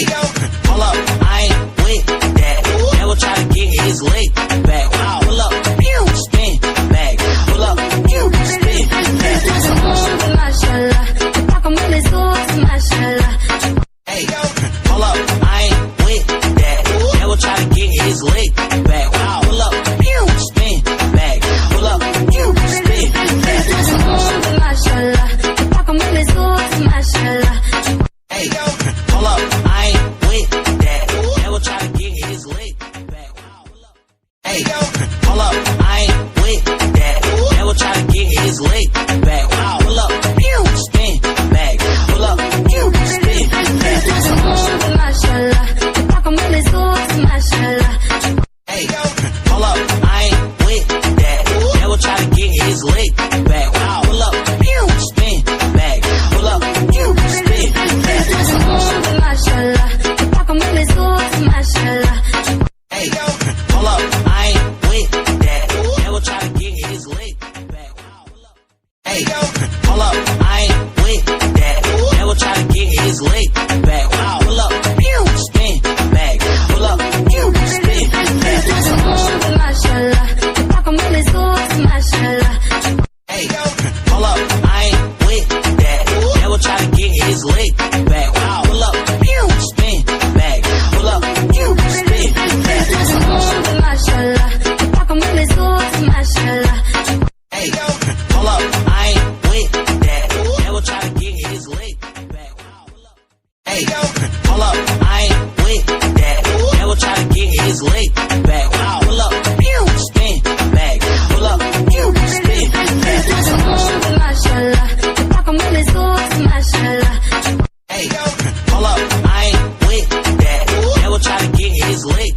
Hey, hold up, I ain't with that. Never try to get his leg back. Wow, pull up, spin back. Pull up, spin back. Mashallah, mashallah. Hey, hold up, I ain't with that. Never try to get his leg back. Wow, pull up, spin back. Pull up, spin back. Mashallah, mashallah. Hey, hold up, I ain't with that. Never try to get his leg back. Wow, pull up. Hey, hold up, I ain't with that. Never try to get his leg back. Wow, pull up, spin back. Pull up, spin back. Mashallah, mashallah. Hey, hold up, I ain't with that. Never try to get his leg back. Wow, pull up, spin back. Pull up, spin back. Mashallah, mashallah. Hey, hold up, I ain't with that. Never try to get his leg back. Wow, pull up. Hey, hold up, I ain't with that. Never try to get his leg back. Wow, pull up, spin back. Pull up, spin back. Mashallah, mashallah. Hey, hold up, I ain't with that. Never try to get his leg back. Wow, pull up, spin back. Pull up, spin back. Mashallah, mashallah. Hey, hold up, I ain't with that. Never try to get his leg back. Wow, pull up. Hey, hold up, I ain't with that. Never try to get his leg back. Wow, pull up, spin back. Pull up, spin back. Mashallah, mashallah. Hey, hold up, I ain't with that. Never try to get his leg